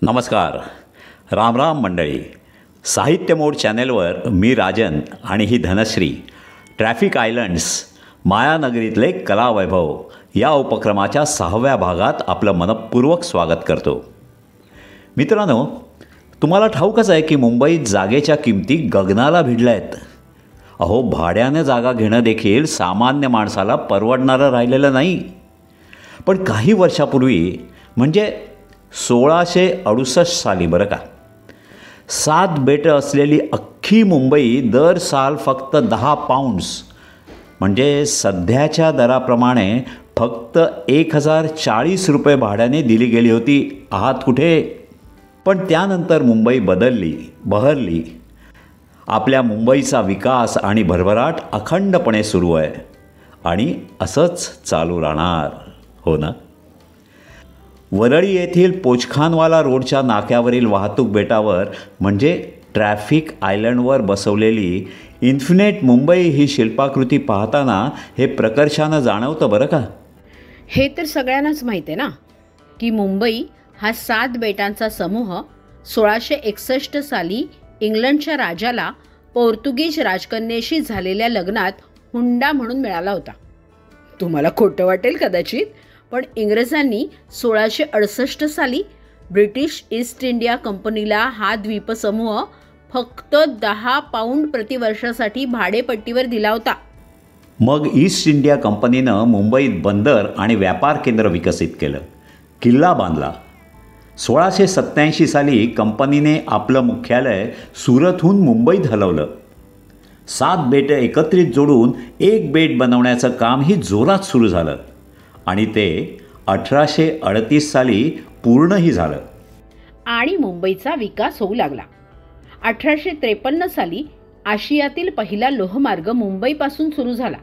नमस्कार. राम राम मंडळी. साहित्य मोड चॅनेलवर मी राजन आणि ही धनश्री ट्रॅफिक आयलंड्स मायानगरीतले कलावैभव या उपक्रमाच्या 6व्या भागात आपलं मनपूर्वक स्वागत करतो. मित्रांनो, तुम्हाला ठाऊकच आहे की मुंबईत जागेच्या किमती गगनाला भिडल्या आहेत. अहो, भाड्याने जागा घेणं देखील सामान्य माणसाला परवडणारं राहिलेलं नाही. पण काही वर्षापूर्वी म्हणजे 1668 साली बरं का, 7 बेटं असलेली अख्खी मुंबई दर साल फक्त 10 पाऊंड्स म्हणजे सध्याच्या दराप्रमाणे फक्त 1040 रुपये भाड्याने दिली गेली होती. आहात कुठे? पण त्यानंतर मुंबई बहरली. आपल्या मुंबईचा विकास आणि भरभराट अखंडपणे सुरू आहे आणि असंच चालू राहणार, हो ना? वरळी येथील पोचखानवाला रोडच्या नाक्यावरील वाहतूक बेटावर म्हणजे ट्रॅफिक आयलंडवर बसवलेली इन्फिनिट मुंबई ही शिल्पाकृती पाहताना हे प्रकर्षानं जाणवतं बरं का. हे तर सगळ्यांनाच माहीत आहे ना की मुंबई हा 7 बेटांचा समूह 1661 साली इंग्लंडच्या राजाला पोर्तुगीज राजकन्येशी झालेल्या लग्नात हुंडा म्हणून मिळाला होता. तुम्हाला खोटं वाटेल कदाचित, पण इंग्रजांनी 1668 साली ब्रिटिश ईस्ट इंडिया कंपनीला हा द्वीपसमूह फक्त 10 पाऊंड प्रतिवर्षासाठी भाडेपट्टीवर दिला होता. मग ईस्ट इंडिया कंपनीनं मुंबईत बंदर आणि व्यापार केंद्र विकसित केलं, किल्ला बांधला. 1687 साली कंपनीने आपलं मुख्यालय सुरतहून मुंबईत हलवलं. 7 बेटं एकत्रित जोडून एक बेट बनवण्याचं कामही जोरात सुरू झालं आणि ते 1838 साली पूर्णही झालं. आणि मुंबईचा विकास होऊ लागला. 1853 साली आशियातील पहिला लोहमार्ग मुंबईपासून सुरू झाला.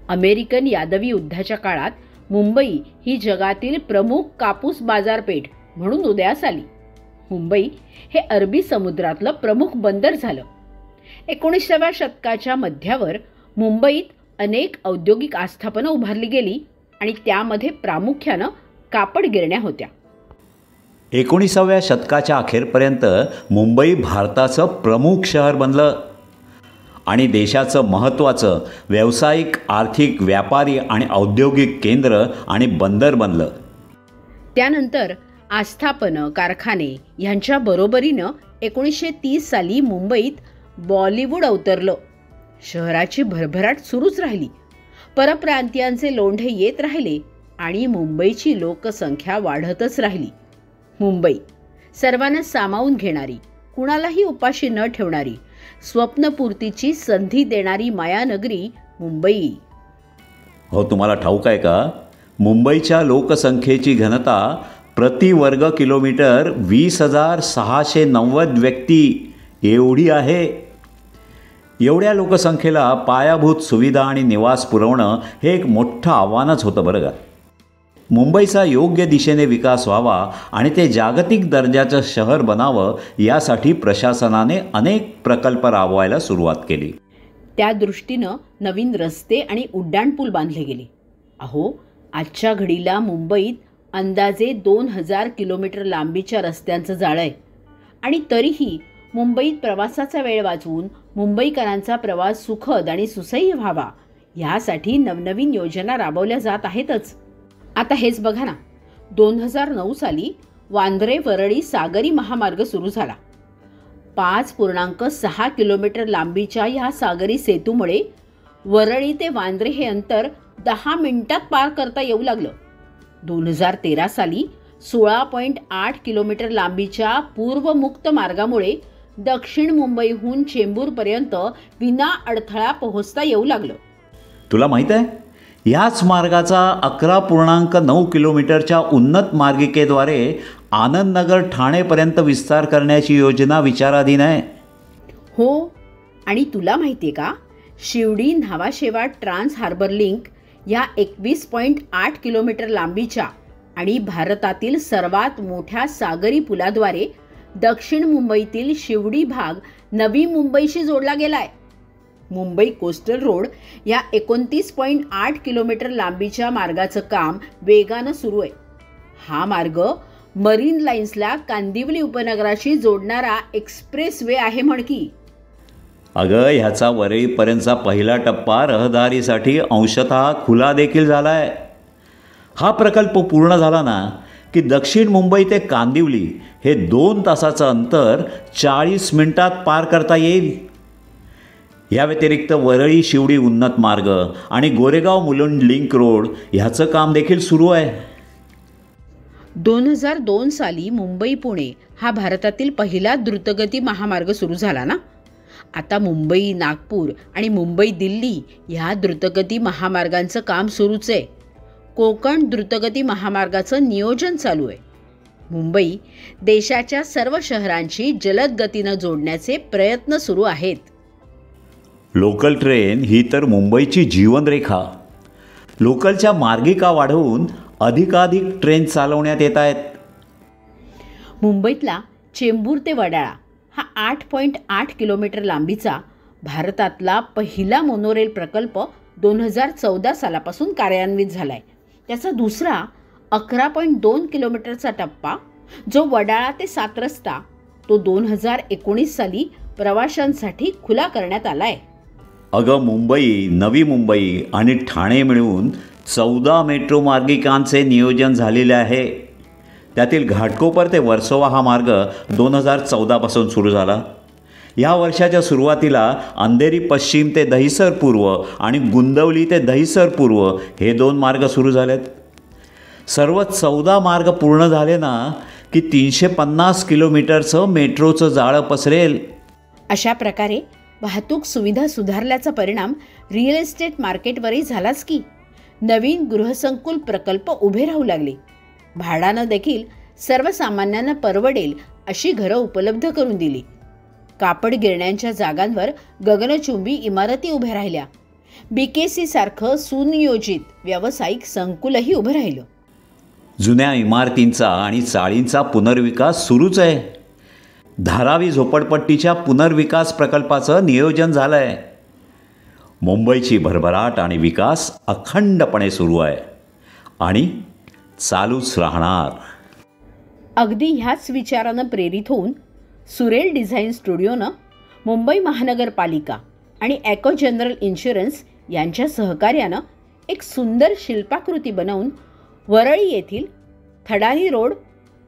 अमेरिकन यादवी युद्धाच्या काळात मुंबई ही जगातील प्रमुख कापूस बाजारपेठ म्हणून उदयास आली. मुंबई हे अरबी समुद्रातलं प्रमुख बंदर झालं. 19व्या शतकाच्या मध्यावर मुंबईत अनेक औद्योगिक आस्थापनं उभारली गेली आणि त्यामध्ये प्रामुख्यानं कापड गिरण्या होत्या. 19व्या शतकाच्या अखेरपर्यंत मुंबई भारताचं प्रमुख शहर बनलं आणि देशाचं महत्त्वाचं व्यावसायिक, आर्थिक, व्यापारी आणि औद्योगिक केंद्र आणि बंदर बनलं. त्यानंतर आस्थापनं, कारखाने यांच्या बरोबरीनं 1930 साली मुंबईत बॉलिवूड अवतरलं. शहराची भरभराट सुरूच राहिली. परप्रांतीयांचे लोंढे येत राहिले आणि मुंबईची लोकसंख्या वाढतच राहिली. मुंबई सर्वांना सामावून घेणारी, कुणालाही उपाशी न ठेवणारी, स्वप्नपूर्तीची संधी देणारी मायानगरी मुंबई. हो, तुम्हाला ठाऊक आहे का, मुंबईच्या लोकसंख्येची घनता प्रति वर्ग किलोमीटर 20,690 व्यक्ती एवढी आहे. एवढ्या लोकसंख्येला पायाभूत सुविधा आणि निवास पुरवणं हे एक मोठं आव्हानच होतं बरं का. मुंबईचा योग्य दिशेने विकास व्हावा आणि ते जागतिक दर्जाचं शहर बनावं यासाठी प्रशासनाने अनेक प्रकल्प राबवायला सुरुवात केली. त्या दृष्टीनं नवीन रस्ते आणि उड्डाणपूल बांधले गेले. अहो, आजच्या घडीला मुंबईत अंदाजे 2000 किलोमीटर लांबीच्या रस्त्यांचं जाळं आहे आणि तरीही मुंबईत प्रवासाचा वेळ वाचवून मुंबईकरांचा प्रवास सुखद आणि सुसह्य व्हावा यासाठी नवनवीन योजना राबवल्या जात आहेतच. आता हेच बघा ना, 2009 साली वांद्रे वरळी सागरी महामार्ग सुरू झाला. 5.6 किलोमीटर लांबीच्या या सागरी सेतूमुळे वरळी ते वांद्रे हे अंतर 10 मिनिटात पार करता येऊ लागलं. 2013 साली 16.8 किलोमीटर लांबीच्या पूर्वमुक्त मार्गामुळे दक्षिण मुंबईहून चेंबूरपर्यंत विना अडथळा पोहोचता येऊ लागलं. तुला माहीत आहे, ह्याच मार्गाचा 11.9 किलोमीटरच्या उन्नत मार्गिकेद्वारे आनंदनगर ठाणेपर्यंत विस्तार करण्याची योजना विचाराधीन आहे. हो, आणि तुला माहिती आहे का, Shivdi Nhava Sheva trans harbour link या 21.8 किलोमीटर लांबीच्या आणि भारतातील सर्वात मोठ्या सागरी पुलाद्वारे दक्षिण मुंबईतील शिवडी भाग नवी मुंबईशी जोडला गेलाय. मुंबई कोस्टल रोड या 29.8 किलोमीटर लांबीच्या मार्गाचं काम वेगानं सुरू आहे. हा मार्ग मरीन लाईन्सला कांदिवली उपनगराशी जोडणारा एक्सप्रेस वे आहे म्हण की. अगं, ह्याचा वरळीपर्यंतचा पहिला टप्पा रहदारीसाठी अंशतः खुला देखील झाला आहे. हा प्रकल्प पूर्ण झाला ना की दक्षिण मुंबई ते कांदिवली हे 2 तासाचं अंतर 40 मिनिटात पार करता येईल. या व्यतिरिक्त वरळी शिवडी उन्नत मार्ग आणि गोरेगाव मुलुंड लिंक रोड ह्याचं काम देखील सुरू आहे. 2002 साली मुंबई पुणे हा भारतातील पहिला द्रुतगती महामार्ग सुरू झाला ना. आता मुंबई नागपूर आणि मुंबई दिल्ली ह्या द्रुतगती महामार्गांचं काम सुरूच आहे. कोकण द्रुतगती महामार्गाचं नियोजन चालू आहे. मुंबई देशाच्या सर्व शहरांशी जलद गतीनं जोडण्याचे प्रयत्न सुरू आहेत. लोकल ट्रेन ही तर मुंबईची जीवनरेखा. लोकलच्या मार्गिका वाढवून अधिकाधिक ट्रेन चालवण्यात येत आहेत. मुंबईतला चेंबूर ते वडाळा हा 8.8 किलोमीटर लांबीचा भारतातला पहिला मोनोरेल प्रकल्प 2014 सालापासून कार्यान्वित झाला आहे. त्याचा दुसरा 11.2 किलोमीटरचा टप्पा जो वडाळा ते 7 रस्ता तो 2019 साली प्रवाशांसाठी खुला करण्यात आला आहे. अगं, मुंबई, नवी मुंबई आणि ठाणे मिळून 14 मेट्रो मार्गिकांचे नियोजन झालेले आहे. त्यातील घाटकोपर ते वर्सोवा हा मार्ग 2014पासून सुरू झाला. या वर्षाच्या सुरुवातीला अंधेरी पश्चिम ते दहिसर पूर्व आणि गुंदवली ते दहिसर पूर्व हे 2 मार्ग सुरू झालेत. सर्व 14 मार्ग पूर्ण झाले ना की 350 किलोमीटरचं मेट्रोचं जाळं पसरेल. अशा प्रकारे वाहतूक सुविधा सुधारल्याचा परिणाम रिअल एस्टेट मार्केटवरही झालाच की. नवीन गृहसंकुल प्रकल्प उभे राहू लागले. भाड्यानं देखील सर्वसामान्यांना परवडेल अशी घरं उपलब्ध करून दिली. कापड गिरण्यांच्या जागांवर गगनचुंबी इमारती उभ्या राहिल्या. BKC सारखं सुनियोजित व्यावसायिक संकुलही उभं राहिलं. जुन्या इमारतींचा आणि चाळींचा पुनर्विकास सुरूच आहे. धारावी झोपडपट्टीच्या पुनर्विकास प्रकल्पाचं नियोजन झालं आहे. मुंबईची भरभराट आणि विकास अखंडपणे सुरू आहे आणि चालूच राहणार. अगदी ह्याच विचारानं प्रेरित होऊन सुरेल डिझाईन स्टुडिओनं मुंबई महानगरपालिका आणि ॲको जनरल इन्शुरन्स यांच्या सहकार्यानं एक सुंदर शिल्पाकृती बनवून वरळी येथील थडानी रोड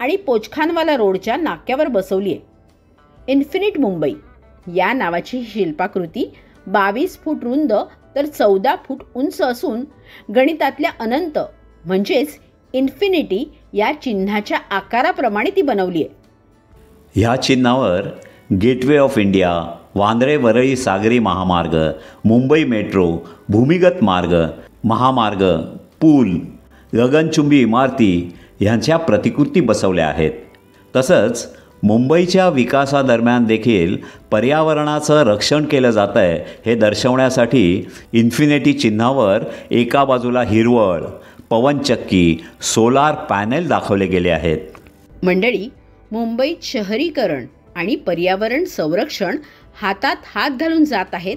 आणि पोचखानवाला रोडच्या नाक्यावर बसवली आहे. इन्फिनिट मुंबई या नावाची ही शिल्पाकृती 22 फूट रुंद तर 14 फूट उंच असून गणितातल्या अनंत म्हणजेच इन्फिनिटी या चिन्हाच्या आकाराप्रमाणे ती बनवली आहे. ह्या चिन्हावर gateway of India, Vandre Worli सागरी महामार्ग, मुंबई मेट्रो, भूमिगत मार्ग, महामार्ग, पूल, गगनचुंबी इमारती ह्यांच्या प्रतिकृती बसवल्या आहेत. तसंच मुंबईच्या विकासादरम्यान देखील पर्यावरणाचं रक्षण केलं जातं आहे हे दर्शवण्यासाठी इन्फिनिटी चिन्हावर एका बाजूला हिरवळ, पवनचक्की, सोलार पॅनेल दाखवले गेले आहेत. मंडळी, मुंबईत शहरीकरण आणि पर्यावरण संरक्षण हातात हात घालून जात आहेत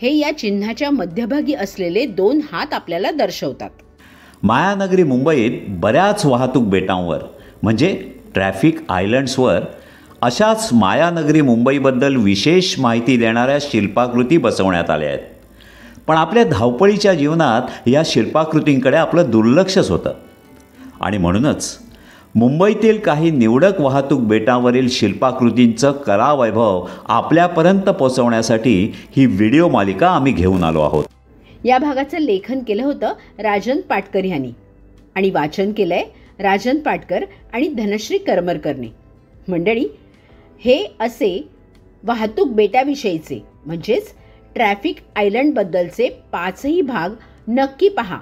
हे या चिन्हाच्या मध्यभागी असलेले 2 हात आपल्याला दर्शवतात. मायानगरी मुंबईत बऱ्याच वाहतूक बेटांवर म्हणजे ट्रॅफिक आयलंड्सवर अशाच मायानगरी मुंबईबद्दल विशेष माहिती देणाऱ्या शिल्पाकृती बसवण्यात आल्या आहेत. पण आपल्या धावपळीच्या जीवनात या शिल्पाकृतींकडे आपलं दुर्लक्षच होतं आणि म्हणूनच मुंबईतील काही निवडक वाहतूक बेटांवरील शिल्पाकृतींचं कलावैभव आपल्यापर्यंत पोहोचवण्यासाठी ही व्हिडिओ मालिका आम्ही घेऊन आलो आहोत. या भागाचं लेखन केलं होतं राजन पाटकर यांनी आणि वाचन केलंय राजन पाटकर आणि धनश्री करमरकरने. मंडळी, हे असे वाहतूक बेटाविषयीचे म्हणजेच ट्रॅफिक आयलंडबद्दलचे 5ही भाग नक्की पहा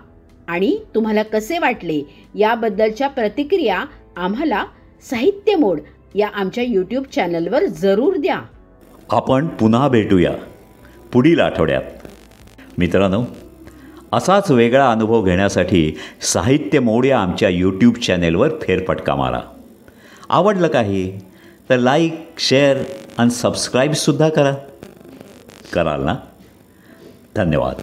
आणि तुम्हाला कसे वाटले याबद्दलच्या प्रतिक्रिया आम्हाला साहित्य मोड या आमच्या YouTube चॅनलवर जरूर द्या. आपण पुन्हा भेटूया पुढील आठवड्यात. मित्रांनो, असाच वेगळा अनुभव घेण्यासाठी साहित्य मोड या आमच्या YouTube चॅनेलवर फेरफटका मारा. आवडलं काही तर लाईक, शेअर आणि सबस्क्राईबसुद्धा कराल ना? धन्यवाद.